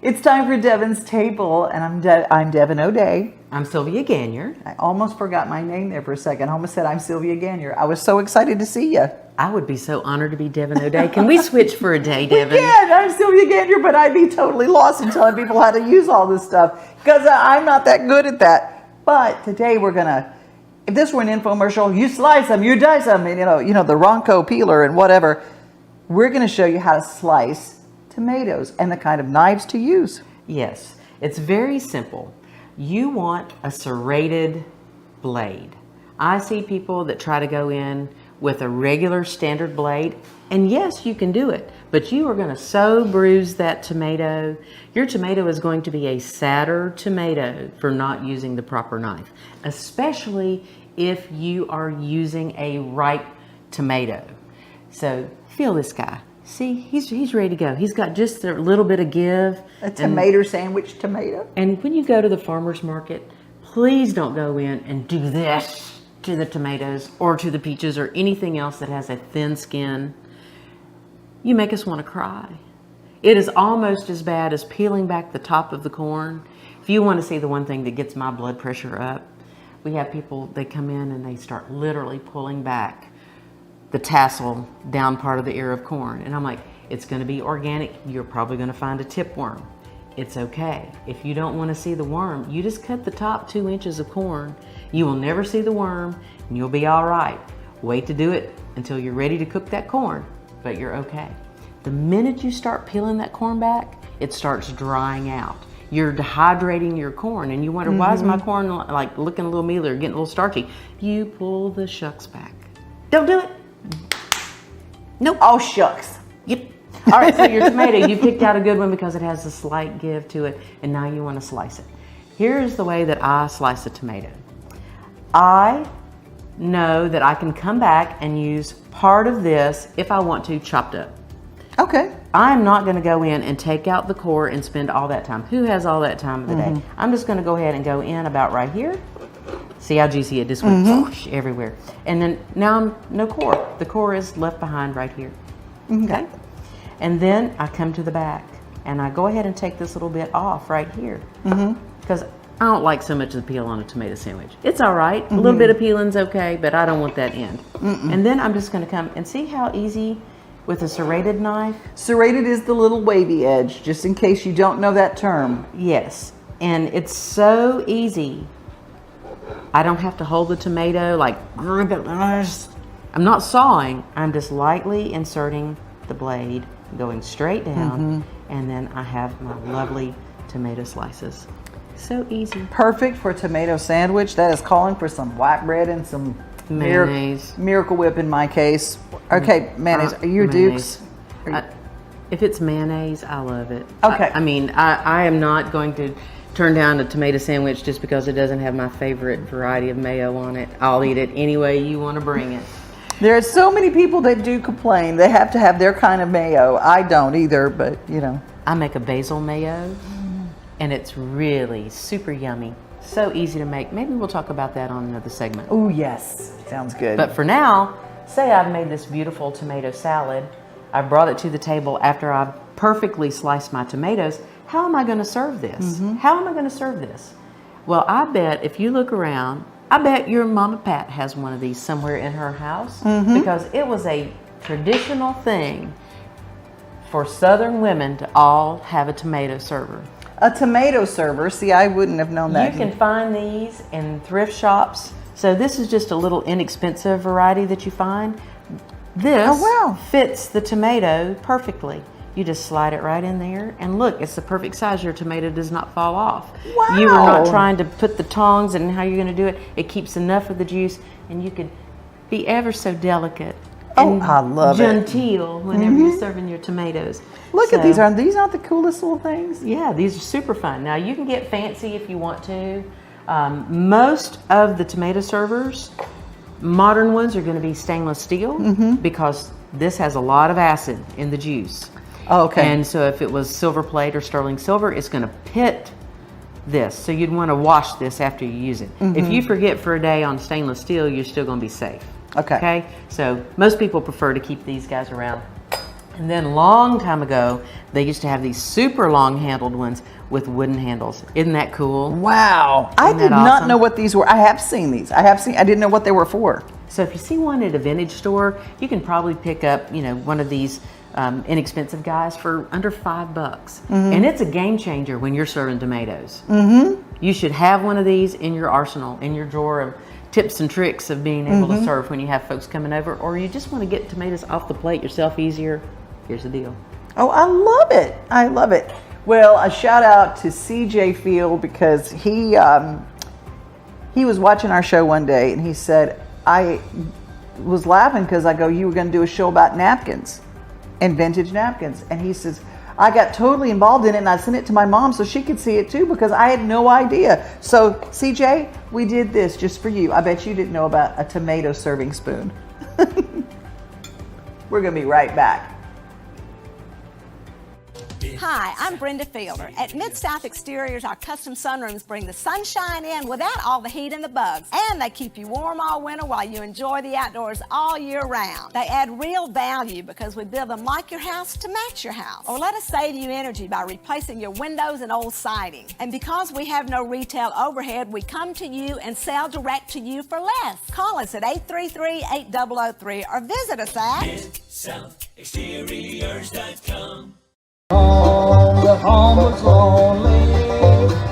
It's time for Devon's Table, and I'm Devon O'Day. I'm Sylvia Gagnier. I almost forgot my name there for a second. I almost said I'm Sylvia Gagnier. I was so excited to see you. I would be so honored to be Devon O'Day. Can we switch for a day, Devon? Yeah, I'm Sylvia Gagnier, but I'd be totally lost in telling people how to use all this stuff because I'm not that good at that. But today we're gonna, if this were an infomercial, you slice them, you dice them, and you know the Ronco peeler and whatever. We're gonna show you how to slice tomatoes and the kind of knives to use. Yes, it's very simple. You want a serrated blade. I see people that try to go in with a regular standard blade, and yes, you can do it, but you are going to so bruise that tomato. Your tomato is going to be a sadder tomato for not using the proper knife, especially if you are using a ripe tomato. So feel this guy. See, he's ready to go. He's got just a little bit of give. A tomato sandwich tomato. And when you go to the farmer's market, please don't go in and do this to the tomatoes or to the peaches or anything else that has a thin skin. You make us want to cry. It is almost as bad as peeling back the top of the corn. If you want to see the one thing that gets my blood pressure up, we have people, they come in and they start literally pulling back the tassel down part of the ear of corn. And I'm like, it's gonna be organic. You're probably gonna find a tipworm. It's okay. If you don't wanna see the worm, you just cut the top 2 inches of corn. You will never see the worm and you'll be all right. Wait to do it until you're ready to cook that corn, but you're okay. The minute you start peeling that corn back, it starts drying out. You're dehydrating your corn and you wonder, why is my corn like looking a little mealy or getting a little starchy? You pull the shucks back. Don't do it. Nope. Oh, shucks. Yep. All right, so your tomato, you picked out a good one because it has a slight give to it, and now you want to slice it. Here's the way that I slice a tomato. I know that I can come back and use part of this, if I want to, chopped up. Okay. I'm not going to go in and take out the core and spend all that time. Who has all that time of the day? I'm just going to go ahead and go in about right here. See how juicy it just went whoosh, everywhere. And then now no core. The core is left behind right here. Okay. And then I come to the back and I go ahead and take this little bit off right here. Because I don't like so much of the peel on a tomato sandwich. It's all right. A little bit of peeling's okay, but I don't want that end. And then I'm just going to come and see how easy with a serrated knife. Serrated is the little wavy edge, just in case you don't know that term. Yes. And it's so easy. I don't have to hold the tomato like grip it. I'm not sawing. I'm just lightly inserting the blade, going straight down, and then I have my lovely tomato slices. So easy. Perfect for a tomato sandwich. That is calling for some white bread and some mayonnaise. Miracle Whip in my case. Okay, mayonnaise. Are you mayonnaise. Dukes? If it's mayonnaise, I love it. Okay. I mean, I am not going to turn down a tomato sandwich just because it doesn't have my favorite variety of mayo on it. I'll eat it any way you want to bring it. There are so many people that do complain they have to have their kind of mayo. I don't either, but you know. I make a basil mayo and it's really super yummy. So easy to make. Maybe we'll talk about that on another segment. Oh yes, sounds good. But for now, say I've made this beautiful tomato salad. I brought it to the table after I've perfectly sliced my tomatoes. How am I going to serve this? How am I going to serve this? Well, I bet if you look around, I bet your Mama Pat has one of these somewhere in her house because it was a traditional thing for Southern women to all have a tomato server. A tomato server? See, I wouldn't have known that. You can find these in thrift shops. So this is just a little inexpensive variety that you find. This fits the tomato perfectly. You just slide it right in there and look, it's the perfect size. Your tomato does not fall off. Wow. You are not trying to put the tongs and how you're going to do it. It keeps enough of the juice and you can be ever so delicate and I love genteel whenever you're serving your tomatoes. Look at these. Are these not the coolest little things? Yeah, these are super fun. Now you can get fancy if you want to. Most of the tomato servers, modern ones, are going to be stainless steel because this has a lot of acid in the juice. Oh, okay. And so if it was silver plate or sterling silver, it's going to pit this. So you'd want to wash this after you use it. If you forget for a day on stainless steel, you're still going to be safe. Okay. Okay. So most people prefer to keep these guys around. And then long time ago, they used to have these super long handled ones with wooden handles. Isn't that cool? Wow. I Isn't did that not awesome? know what these were. I have seen these. I didn't know what they were for. So if you see one at a vintage store, you can probably pick up, one of these inexpensive guys for under $5. And it's a game changer when you're serving tomatoes. You should have one of these in your arsenal, in your drawer of tips and tricks of being able to serve when you have folks coming over, or you just want to get tomatoes off the plate yourself easier. Here's the deal. Oh, I love it. I love it. Well, a shout out to CJ Field, because he was watching our show one day and he said, I was laughing because I go, you were going to do a show about napkins and vintage napkins. And he says, I got totally involved in it and I sent it to my mom so she could see it too, because I had no idea. So CJ, we did this just for you. I bet you didn't know about a tomato serving spoon. We're going to be right back. Hi, I'm Brenda Fielder. At Mid-South Exteriors, our custom sunrooms bring the sunshine in without all the heat and the bugs. And they keep you warm all winter while you enjoy the outdoors all year round. They add real value because we build them like your house to match your house. Or let us save you energy by replacing your windows and old siding. And because we have no retail overhead, we come to you and sell direct to you for less. Call us at 833-8003 or visit us at MidSouthExteriors.com. The home was lonely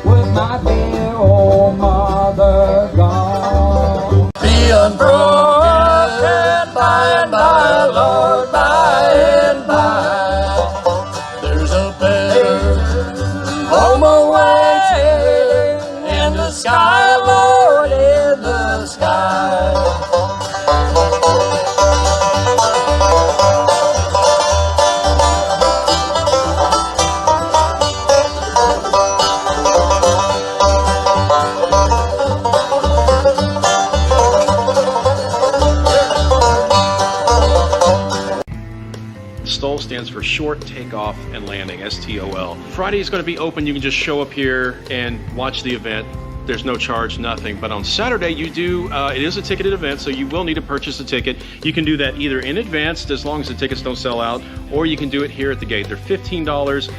with my dear old mother gone. The unbroken by and by, Lord, by and by. There's a better home away in the sky, Lord, in the sky. STOL stands for Short Takeoff and Landing, STOL. Friday is going to be open. You can just show up here and watch the event. There's no charge, nothing. But on Saturday, you do, it is a ticketed event, so you will need to purchase a ticket. You can do that either in advance, as long as the tickets don't sell out, or you can do it here at the gate. They're $15,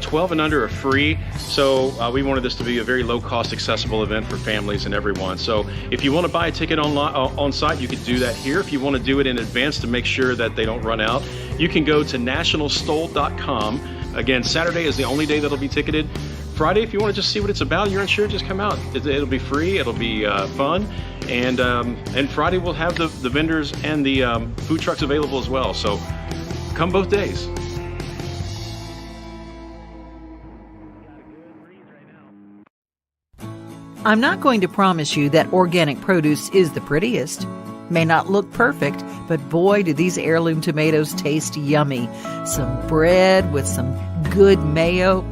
12 and under are free. So we wanted this to be a very low-cost, accessible event for families and everyone. So if you want to buy a ticket on site, you can do that here. If you want to do it in advance to make sure that they don't run out, you can go to nationalstol.com. Again, Saturday is the only day that'll be ticketed. Friday, if you want to just see what it's about, you're unsure, just come out. It'll be free, it'll be fun, and Friday we'll have the vendors and the food trucks available as well. So come both days. I'm not going to promise you that organic produce is the prettiest. May not look perfect, but boy, do these heirloom tomatoes taste yummy. Some bread with some good mayo,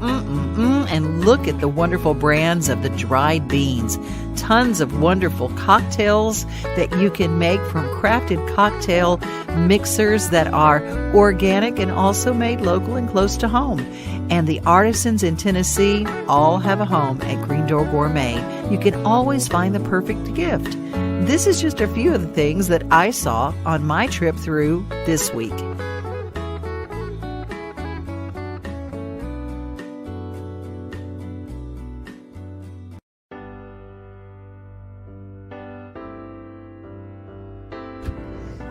and look at the wonderful brands of the dried beans. Tons of wonderful cocktails that you can make from crafted cocktail mixers that are organic and also made local and close to home. And the artisans in Tennessee all have a home at Green Door Gourmet. You can always find the perfect gift. This is just a few of the things that I saw on my trip through this week.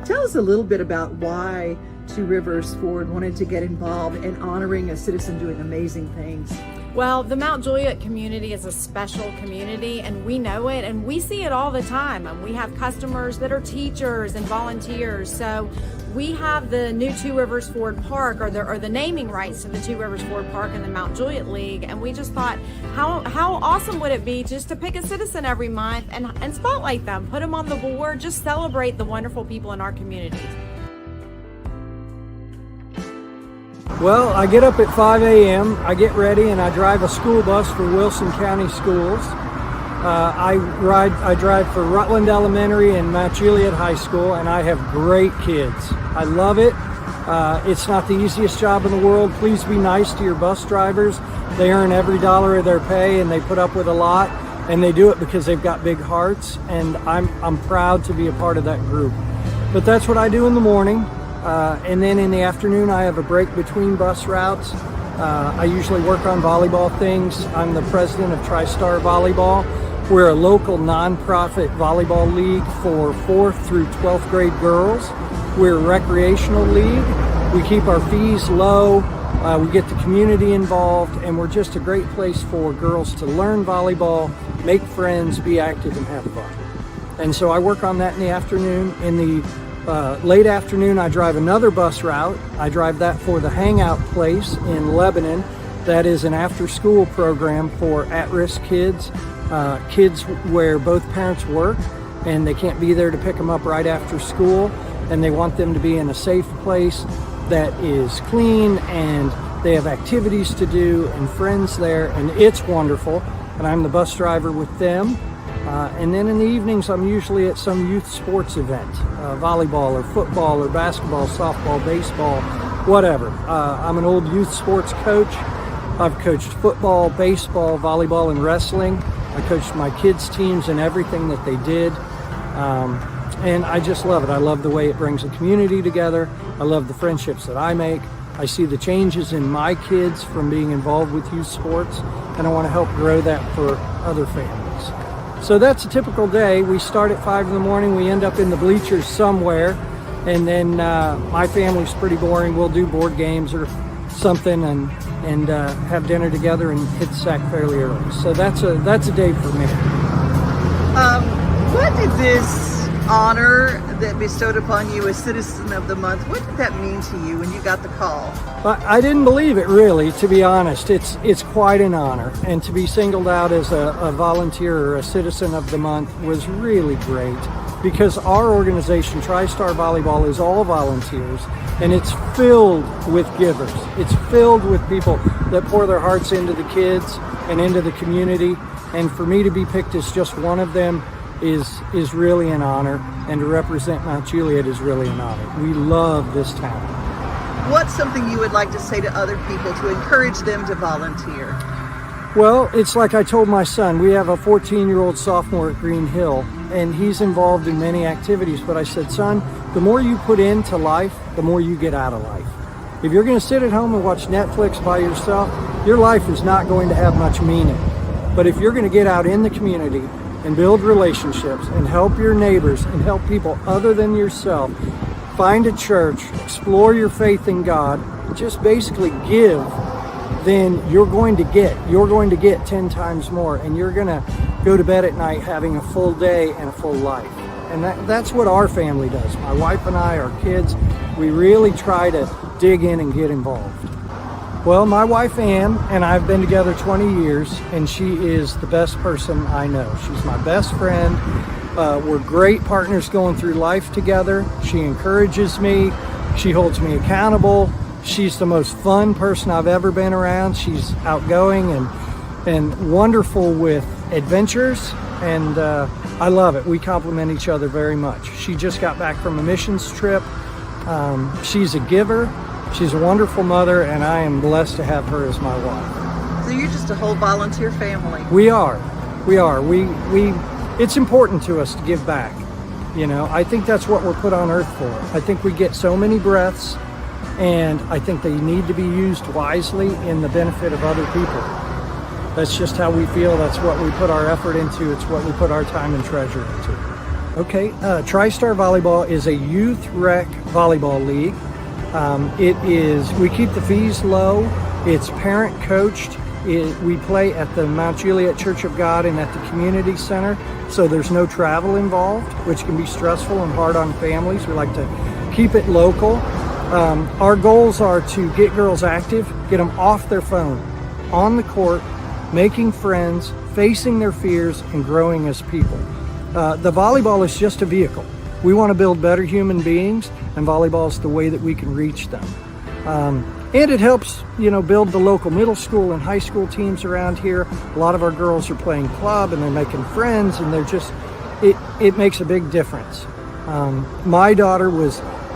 Tell us a little bit about why Two Rivers Ford wanted to get involved in honoring a citizen doing amazing things. Well, the Mount Juliet community is a special community, and we know it, and we see it all the time. And we have customers that are teachers and volunteers. So we have the new Two Rivers Ford Park, or the naming rights to the Two Rivers Ford Park and the Mount Juliet League. And we just thought, how awesome would it be just to pick a citizen every month and spotlight them, put them on the board, just celebrate the wonderful people in our community. Well, I get up at 5 a.m., I get ready, and I drive a school bus for Wilson County Schools. I drive for Rutland Elementary and Mount Juliet High School, and I have great kids. I love it. It's not the easiest job in the world. Please be nice to your bus drivers. They earn every dollar of their pay, and they put up with a lot, and they do it because they've got big hearts, and I'm proud to be a part of that group. But that's what I do in the morning. And then in the afternoon, I have a break between bus routes. I usually work on volleyball things. I'm the president of TriStar Volleyball. We're a local nonprofit volleyball league for 4th through 12th grade girls. We're a recreational league. We keep our fees low. We get the community involved, and we're just a great place for girls to learn volleyball, make friends, be active, and have fun. And so I work on that in the afternoon. In the late afternoon, I drive another bus route. I drive that for the Hangout Place in Lebanon. That is an after-school program for at-risk kids, kids where both parents work and they can't be there to pick them up right after school, and they want them to be in a safe place that is clean and they have activities to do and friends there, and it's wonderful. And I'm the bus driver with them. And then in the evenings, I'm usually at some youth sports event, volleyball or football or basketball, softball, baseball, whatever. I'm an old youth sports coach. I've coached football, baseball, volleyball, and wrestling. I coached my kids' teams and everything that they did. And I just love it. I love the way it brings the community together. I love the friendships that I make. I see the changes in my kids from being involved with youth sports, and I want to help grow that for other families. So that's a typical day. We start at 5 in the morning. We end up in the bleachers somewhere, and then my family's pretty boring. We'll do board games or something and have dinner together and hit the sack fairly early. So that's a day for me. What did this honor that bestowed upon you as Citizen of the Month, what did that mean to you when you got the call? I didn't believe it, really, to be honest. It's quite an honor, and to be singled out as a volunteer or a Citizen of the Month was really great, because our organization, TriStar Volleyball, is all volunteers, and it's filled with givers. It's filled with people that pour their hearts into the kids and into the community, and for me to be picked as just one of them is really an honor, and to represent Mount Juliet is really an honor. We love this town. What's something you would like to say to other people to encourage them to volunteer? Well, it's like I told my son. We have a 14-year-old sophomore at Green Hill, and he's involved in many activities, but I said, son, the more you put into life, the more you get out of life. If you're going to sit at home and watch Netflix by yourself, your life is not going to have much meaning. But if you're going to get out in the community and build relationships and help your neighbors and help people other than yourself, find a church, explore your faith in God, just basically give, then you're going to get 10 times more, and you're going to go to bed at night having a full day and a full life. And that's what our family does. My wife and I, our kids, we really try to dig in and get involved. Well, my wife Ann and I have been together 20 years, and she is the best person I know. She's my best friend. We're great partners going through life together. She encourages me. She holds me accountable. She's the most fun person I've ever been around. She's outgoing and wonderful with adventures, and I love it. We complement each other very much. She just got back from a missions trip. She's a giver. She's a wonderful mother, and I am blessed to have her as my wife. So you're just a whole volunteer family. We are. It's important to us to give back. You know, I think that's what we're put on earth for. I think we get so many breaths, and I think they need to be used wisely in the benefit of other people. That's just how we feel. That's what we put our effort into. It's what we put our time and treasure into. Okay, TriStar Volleyball is a youth rec volleyball league. We keep the fees low. It's parent coached. We play at the Mount Juliet Church of God and at the community center, so there's no travel involved, which can be stressful and hard on families. We like to keep it local. Our goals are to get girls active, get them off their phone, on the court, making friends, facing their fears, and growing as people. The volleyball is just a vehicle. We want to build better human beings, and volleyball is the way that we can reach them. And it helps, build the local middle school and high school teams around here. A lot of our girls are playing club, and they're making friends, and it makes a big difference. My daughter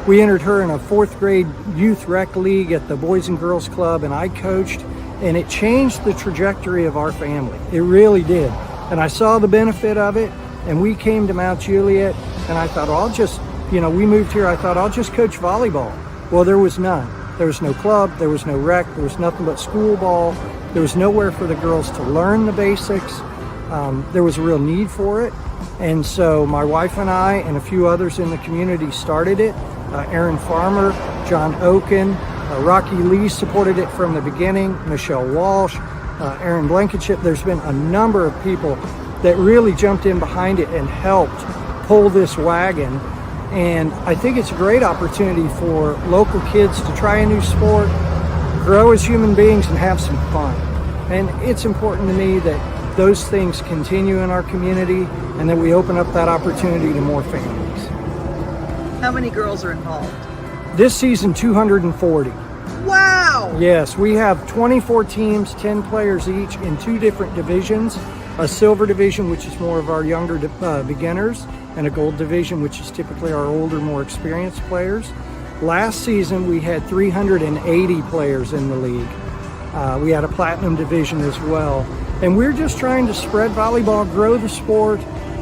we entered her in a 4th grade youth rec league at the Boys and Girls Club, and I coached, and it changed the trajectory of our family. It really did. And I saw the benefit of it, and we came to Mount Juliet, and I thought, I'll just we moved here, I thought I'll just coach volleyball. Well, there was none. There was no club, there was no rec, there was nothing but school ball. There was nowhere for the girls to learn the basics. There was a real need for it. And so my wife and I and a few others in the community started it. Aaron Farmer, John Oken, Rocky Lee supported it from the beginning, Michelle Walsh, Aaron Blankenship. There's been a number of people that really jumped in behind it and helped pull this wagon. And I think it's a great opportunity for local kids to try a new sport, grow as human beings, and have some fun. And it's important to me that those things continue in our community and that we open up that opportunity to more families. How many girls are involved? This season, 240. Wow! Yes, we have 24 teams, 10 players each in 2 different divisions. A silver division, which is more of our younger beginners, and a gold division, which is typically our older, more experienced players. Last season, we had 380 players in the league. We had a platinum division as well. And we're just trying to spread volleyball, grow the sport,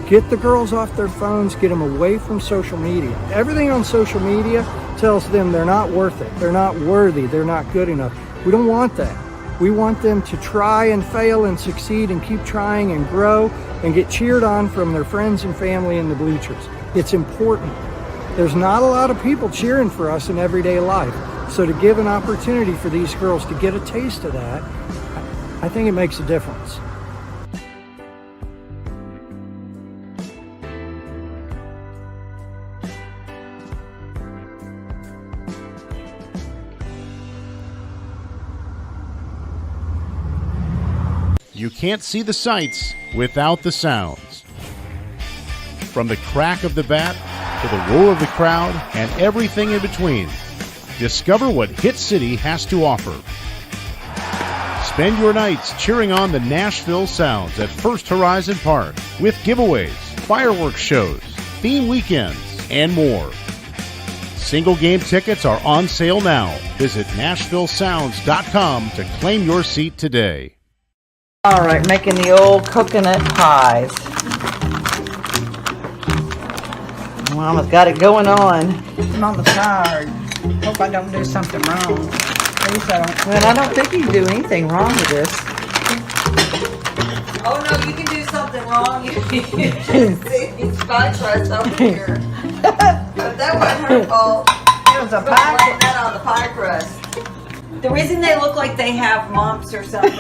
get the girls off their phones, get them away from social media. Everything on social media tells them they're not worth it, they're not worthy, they're not good enough. We don't want that. We want them to try and fail and succeed and keep trying and grow and get cheered on from their friends and family in the bleachers. It's important. There's not a lot of people cheering for us in everyday life. So to give an opportunity for these girls to get a taste of that, I think it makes a difference. You can't see the sights without the sounds. From the crack of the bat to the roar of the crowd and everything in between, discover what Hit City has to offer. Spend your nights cheering on the Nashville Sounds at First Horizon Park with giveaways, fireworks shows, theme weekends, and more. Single game tickets are on sale now. Visit NashvilleSounds.com to claim your seat today. All right, making the old coconut pies. Mama's got it going on. Mama's tired. Hope I don't do something wrong. At least I don't. Well, I don't think you do anything wrong with this. Oh no, you can do something wrong. You just see these pie crusts over here. But that wasn't her fault. It was a pie. Blame that on the pie crust. The reason they look like they have mumps or something.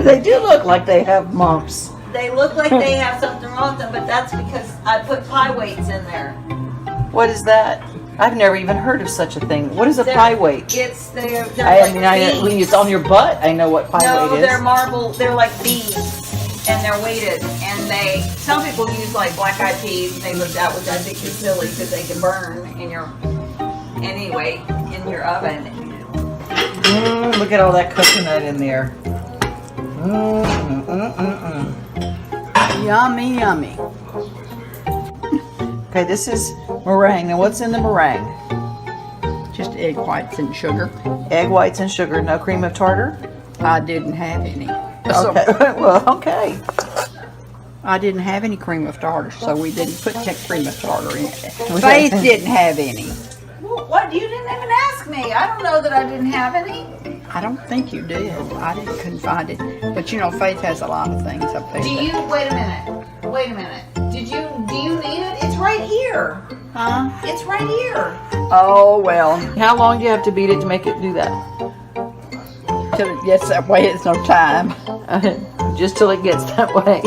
They do look like they have mumps. They look like they have something wrong with them, but that's because I put pie weights in there. What is that? I've never even heard of such a thing. What is a pie weight? They're When it's on your butt, I know what pie weight is. They're marble. They're like beads, and they're weighted. And some people use like black eyed peas, and they look that, which I think is silly because they can burn in your oven. Look at all that coconut in there. Yummy, yummy. Okay, this is meringue. Now, what's in the meringue? Just egg whites and sugar. Egg whites and sugar. No cream of tartar? I didn't have any. Okay. Well, okay. I didn't have any cream of tartar, so we didn't put cream of tartar in it. Faith didn't have any. What? You didn't even ask me. I don't know that I didn't have any. I don't think you did. Couldn't find it. But Faith has a lot of things up there. Wait a minute. Do you need it? It's right here. Huh? It's right here. Oh, well. How long do you have to beat it to make it do that? Till it gets that way, it's no time. Just till it gets that way.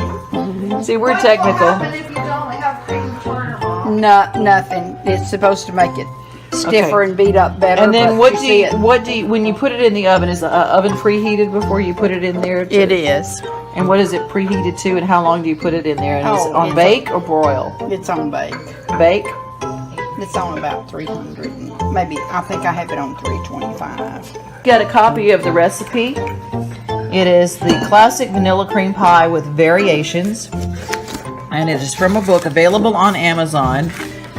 See, we're What technical. will happen if you don't have cream of tartar, Mom? Nothing. It's supposed to make it stiffer and beat up better. And then but what do you, when you put it in the oven, is the oven preheated before you put it in there? It is. And what is it preheated to, and how long do you put it in there? And is it on it's bake or broil? It's on bake. Bake? It's on about 300. Maybe, I think I have it on 325. Got a copy of the recipe. It is the classic vanilla cream pie with variations. And it is from a book available on Amazon.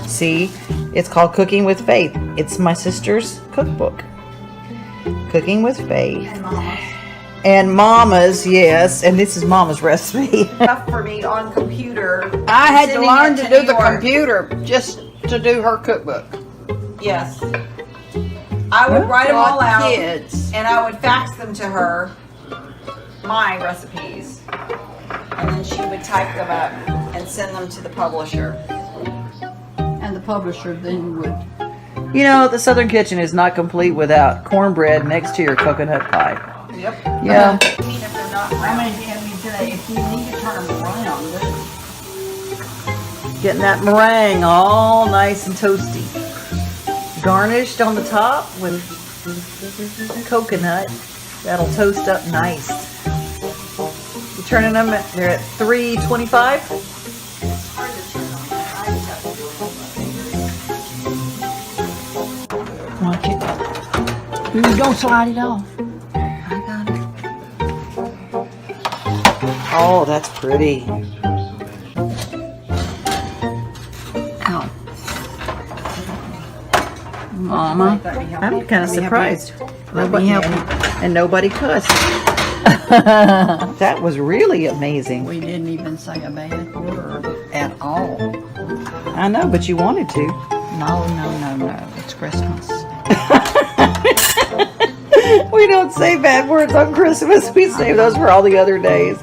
See, it's called Cooking with Faith. It's my sister's cookbook. Cooking with Faith. And Mama's, yes. And this is Mama's recipe. Stuff for me on computer. I had to Sending learn it to to do New the York. computer just to do her cookbook. Yes. I would write them all out, Kids. and I would fax them to her, my recipes, and then she would type them up and send them to the publisher. And the publisher then would. You know, the Southern Kitchen is not complete without cornbread next to your coconut pie. Yep. Yeah. I mean, if they're not How many do you have today? If you need to turn them around, Getting that meringue all nice and toasty. Garnished on the top with coconut. That'll toast up nice. You're turning them, they're at 325. watch it. You don't slide it off. I got it. Oh, that's pretty. Ow. Mama. I'm kind of surprised. Let me help you. And nobody cussed. That was really amazing. We didn't even say a bad word at all. I know, but you wanted to. No. It's Christmas. We don't say bad words on Christmas. We save those for all the other days.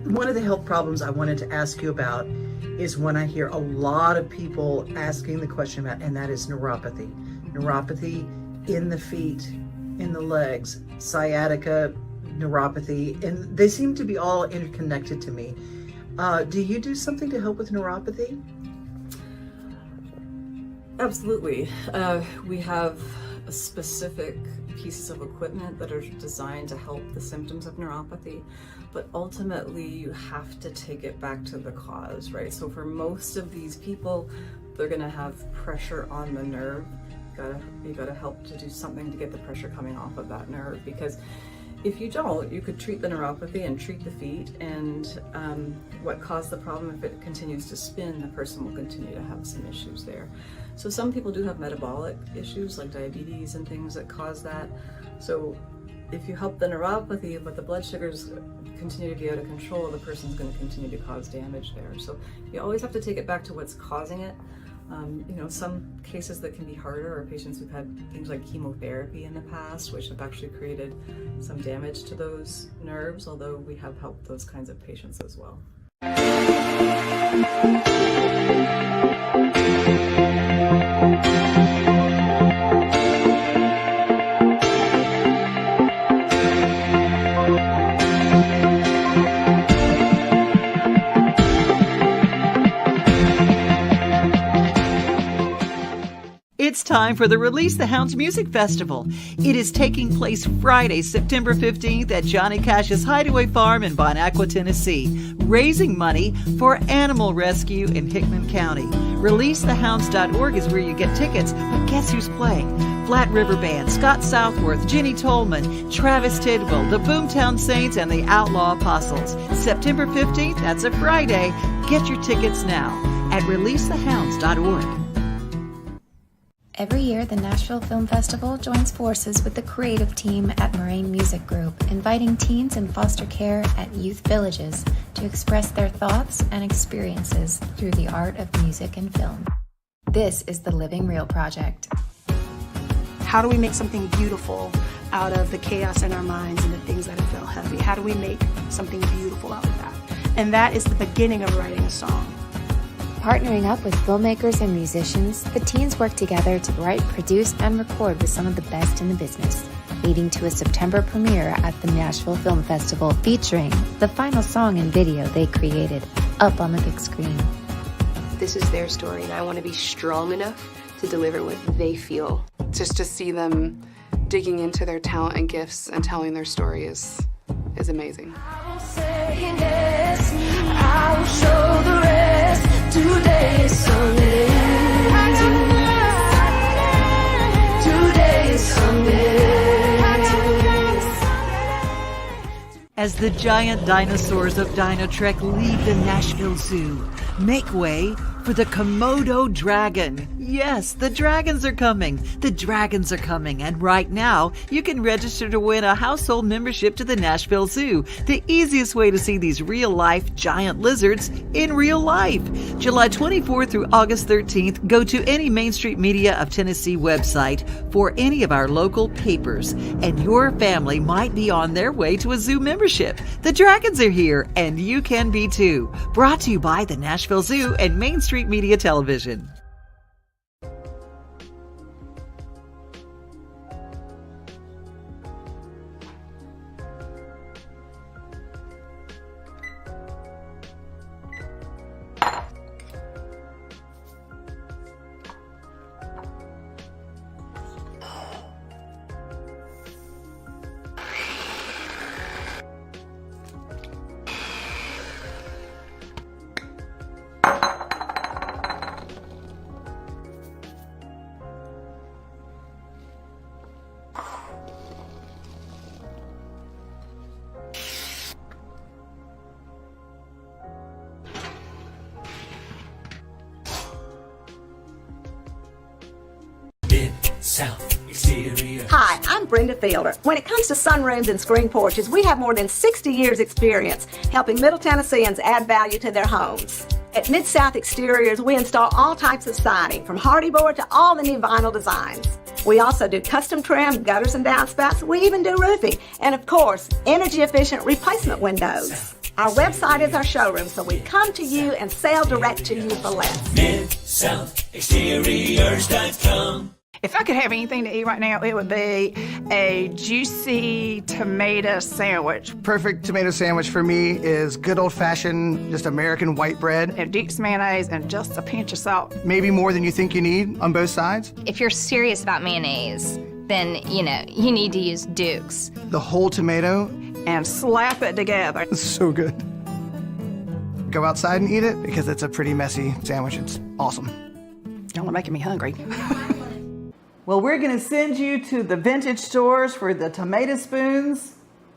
One of the health problems I wanted to ask you about is when I hear a lot of people asking the question about, and that is neuropathy. Neuropathy in the feet, in the legs, sciatica, neuropathy, and they seem to be all interconnected to me. Do you do something to help with neuropathy? Absolutely. We have a specific pieces of equipment that are designed to help the symptoms of neuropathy, but ultimately you have to take it back to the cause, right? So for most of these people, they're going to have pressure on the nerve. You gotta help to do something to get the pressure coming off of that nerve, because if you don't, you could treat the neuropathy and treat the feet, and what caused the problem, if it continues to spin, the person will continue to have some issues there. So some people do have metabolic issues like diabetes and things that cause that. So if you help the neuropathy but the blood sugars continue to be out of control, the person's going to continue to cause damage there. So you always have to take it back to what's causing it. Some cases that can be harder are patients who've had things like chemotherapy in the past, which have actually created some damage to those nerves, although we have helped those kinds of patients as well. It's time for the Release the Hounds Music Festival. It is taking place Friday, September 15th at Johnny Cash's Hideaway Farm in Bon Aqua, Tennessee, raising money for animal rescue in Hickman County. ReleaseTheHounds.org is where you get tickets, but guess who's playing? Flat River Band, Scott Southworth, Jenny Tolman, Travis Tidwell, the Boomtown Saints, and the Outlaw Apostles. September 15th, that's a Friday. Get your tickets now at ReleaseTheHounds.org. Every year, the Nashville Film Festival joins forces with the creative team at Moraine Music Group, inviting teens in foster care at youth villages to express their thoughts and experiences through the art of music and film. This is the Living Real Project. How do we make something beautiful out of the chaos in our minds and the things that feel heavy? How do we make something beautiful out of that? And that is the beginning of writing a song. Partnering up with filmmakers and musicians, the teens work together to write, produce, and record with some of the best in the business, leading to a September premiere at the Nashville Film Festival featuring the final song and video they created up on the big screen. This is their story, and I want to be strong enough to deliver what they feel. Just to see them digging into their talent and gifts and telling their story is amazing. I will show the rest. Today is Sunday. Today is Sunday. As the giant dinosaurs of Dino Trek leave the Nashville Zoo, make way for the Komodo dragon. Yes, the dragons are coming. The dragons are coming. And right now, you can register to win a household membership to the Nashville Zoo, the easiest way to see these real-life giant lizards in real life. July 24th through August 13th, go to any Main Street Media of Tennessee website for any of our local papers, and your family might be on their way to a zoo membership. The dragons are here, and you can be too. Brought to you by the Nashville Zoo and Main Street Media Television. South Exterior. Hi, I'm Brenda Fielder. When it comes to sunrooms and screen porches, we have more than 60 years experience helping Middle Tennesseans add value to their homes. At Mid-South Exteriors, we install all types of siding, from hardy board to all the new vinyl designs. We also do custom trim, gutters and downspouts. We even do roofing. And of course, energy-efficient replacement windows. Our website is our showroom, so we come to you and sell direct to you for less. MidSouthExteriors.com. If I could have anything to eat right now, it would be a juicy tomato sandwich. Perfect tomato sandwich for me is good old-fashioned, just American white bread. And Duke's mayonnaise and just a pinch of salt. Maybe more than you think you need on both sides. If you're serious about mayonnaise, then, you need to use Duke's. The whole tomato. And slap it together. It's so good. Go outside and eat it because it's a pretty messy sandwich. It's awesome. Y'all are making me hungry. Well, we're going to send you to the vintage stores for the tomato spoons.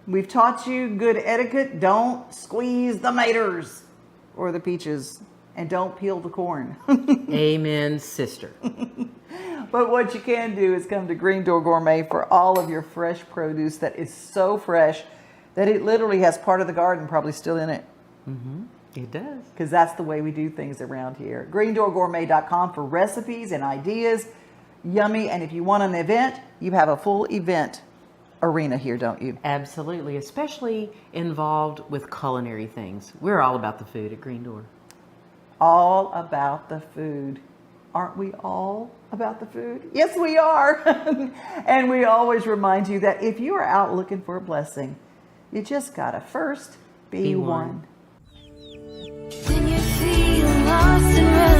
We've taught you good etiquette. Don't squeeze the tomatoes or the peaches, and don't peel the corn. Amen, sister. But what you can do is come to Green Door Gourmet for all of your fresh produce that is so fresh that it literally has part of the garden probably still in it. Mm-hmm. It does. Because that's the way we do things around here. GreenDoorGourmet.com for recipes and ideas. Yummy. And if you want an event, you have a full event arena here, don't you? Absolutely, especially involved with culinary things. We're all about the food at Green Door. All about the food. Aren't we all about the food? Yes, we are. And we always remind you that if you are out looking for a blessing, you just gotta first be one. When you feel lost and